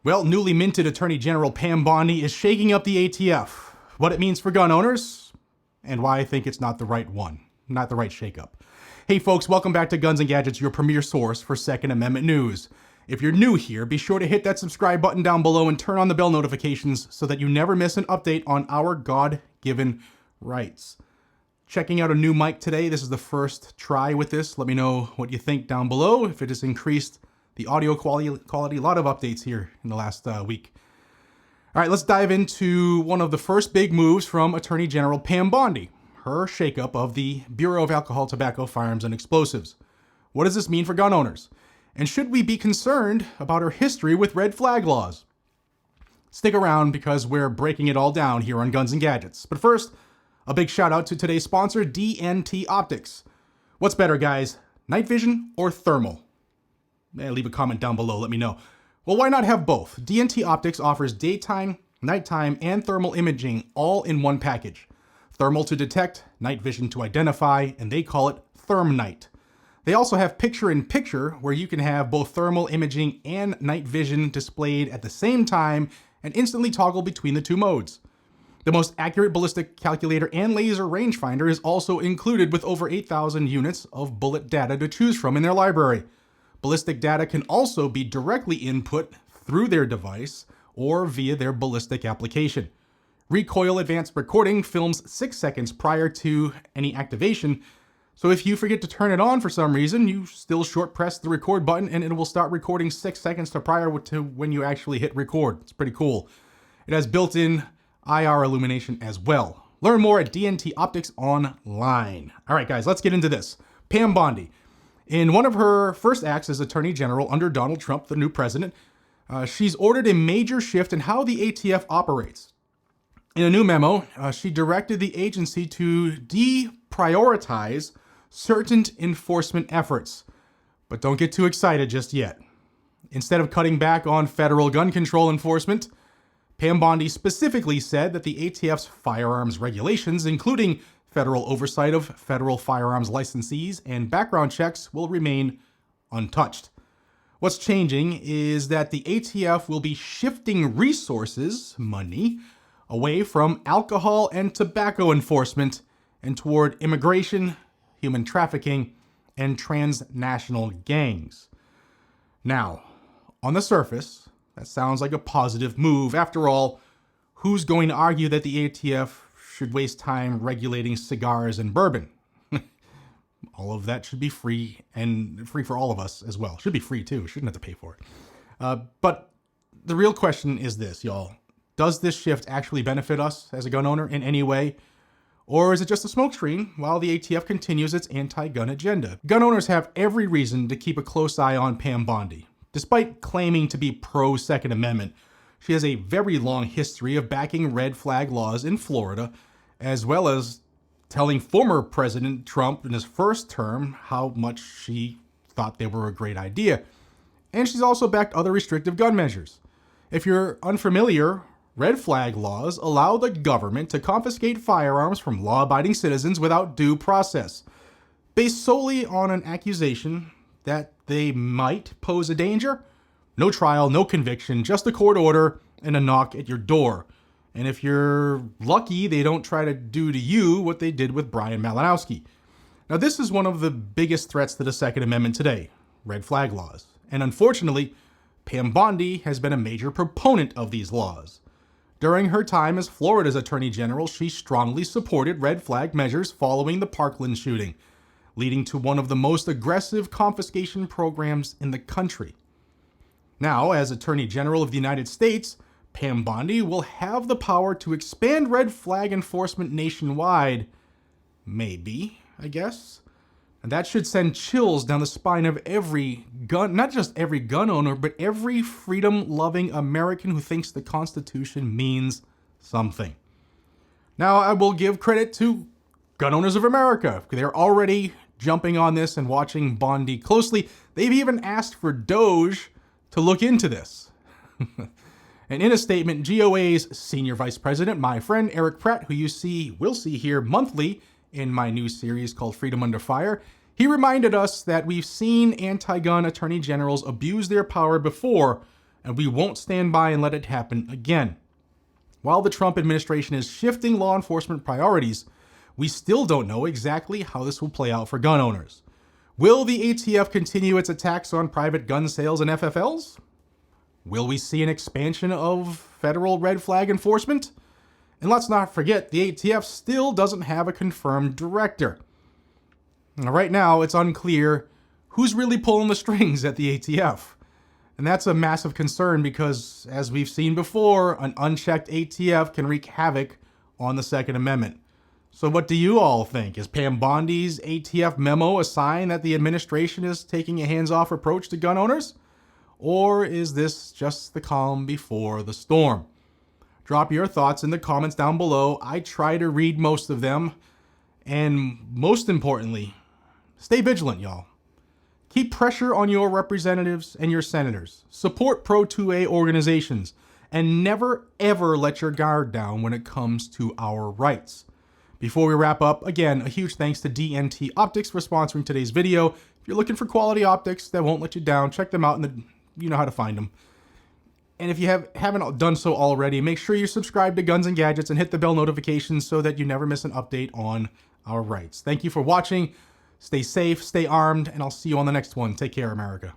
Well, newly minted Attorney General Pam Bondi is shaking up the ATF, what it means for gun owners, and why I think it's not the right one, not the right shakeup. Hey folks, welcome back to Guns and Gadgets, your premier source for Second Amendment news. If you're new here, be sure to hit that subscribe button down below and turn on the bell notifications so that you never miss an update on our God-given rights. Checking out a new mic today. This is the first try with this. Let me know what you think down below, if it has increased the audio quality. A lot of updates here in the last week. All right, let's dive into one of the first big moves from Attorney General Pam Bondi, her shakeup of the Bureau of Alcohol, Tobacco, Firearms, and Explosives. What does this mean for gun owners? And should we be concerned about her history with red flag laws? Stick around because we're breaking it all down here on Guns and Gadgets. But first, a big shout out to today's sponsor, DNT Optics. What's better, guys? Night vision or thermal? Leave a comment down below, let me know. Well, why not have both? DNT Optics offers daytime, nighttime, and thermal imaging all in one package. Thermal to detect, night vision to identify, and they call it ThermNight. They also have picture-in-picture, where you can have both thermal imaging and night vision displayed at the same time and instantly toggle between the two modes. The most accurate ballistic calculator and laser rangefinder is also included with over 8,000 units of bullet data to choose from in their library. Ballistic data can also be directly input through their device or via their ballistic application. Recoil advanced recording films 6 seconds prior to any activation, so if you forget to turn it on for some reason, you still short press the record button and it will start recording 6 seconds prior to when you actually hit record. It's pretty cool. It has built-in IR illumination as well. Learn more at DNT Optics Online. All right, guys, let's get into this. Pam Bondi. In one of her first acts as Attorney General under Donald Trump, the new president, she's ordered a major shift in how the ATF operates. In a new memo, she directed the agency to deprioritize certain enforcement efforts. But don't get too excited just yet. Instead of cutting back on federal gun control enforcement, Pam Bondi specifically said that the ATF's firearms regulations, including federal oversight of federal firearms licensees and background checks, will remain untouched. What's changing is that the ATF will be shifting resources, money, away from alcohol and tobacco enforcement and toward immigration, human trafficking, and transnational gangs. Now, on the surface, that sounds like a positive move. After all, who's going to argue that the ATF should waste time regulating cigars and bourbon? All of that should be free, and free for all of us as well. Should be free too, shouldn't have to pay for it. But the real question is this, y'all. Does this shift actually benefit us as a gun owner in any way? Or is it just a smokescreen while the ATF continues its anti-gun agenda? Gun owners have every reason to keep a close eye on Pam Bondi. Despite claiming to be pro-Second Amendment, she has a very long history of backing red flag laws in Florida, as well as telling former President Trump in his first term how much she thought they were a great idea. And she's also backed other restrictive gun measures. If you're unfamiliar, red flag laws allow the government to confiscate firearms from law-abiding citizens without due process, based solely on an accusation that they might pose a danger. No trial, no conviction, just a court order and a knock at your door. And if you're lucky, they don't try to do to you what they did with Brian Malinowski. Now, this is one of the biggest threats to the Second Amendment today, red flag laws. And unfortunately, Pam Bondi has been a major proponent of these laws. During her time as Florida's Attorney General, she strongly supported red flag measures following the Parkland shooting, leading to one of the most aggressive confiscation programs in the country. Now, as Attorney General of the United States, Pam Bondi will have the power to expand red flag enforcement nationwide. Maybe, I guess. And that should send chills down the spine of every gun, not just every gun owner, but every freedom-loving American who thinks the Constitution means something. Now, I will give credit to Gun Owners of America. They're already jumping on this and watching Bondi closely. They've even asked for Doge to look into this. And in a statement, GOA's Senior Vice President, my friend Eric Pratt, who will see here monthly in my new series called Freedom Under Fire, he reminded us that we've seen anti-gun attorney generals abuse their power before, and we won't stand by and let it happen again. While the Trump administration is shifting law enforcement priorities, we still don't know exactly how this will play out for gun owners. Will the ATF continue its attacks on private gun sales and FFLs? Will we see an expansion of federal red flag enforcement? And let's not forget, the ATF still doesn't have a confirmed director. Now, right now, it's unclear who's really pulling the strings at the ATF. And that's a massive concern because, as we've seen before, an unchecked ATF can wreak havoc on the Second Amendment. So what do you all think? Is Pam Bondi's ATF memo a sign that the administration is taking a hands-off approach to gun owners? Or is this just the calm before the storm? Drop your thoughts in the comments down below. I try to read most of them. And most importantly, stay vigilant, y'all. Keep pressure on your representatives and your senators. Support Pro-2A organizations. And never, ever let your guard down when it comes to our rights. Before we wrap up, again, a huge thanks to DNT Optics for sponsoring today's video. If you're looking for quality optics that won't let you down, check them out. You know how to find them. And if you haven't done so already, make sure you subscribe to Guns and Gadgets and hit the bell notifications so that you never miss an update on our rights. Thank you for watching. Stay safe, stay armed, and I'll see you on the next one. Take care, America.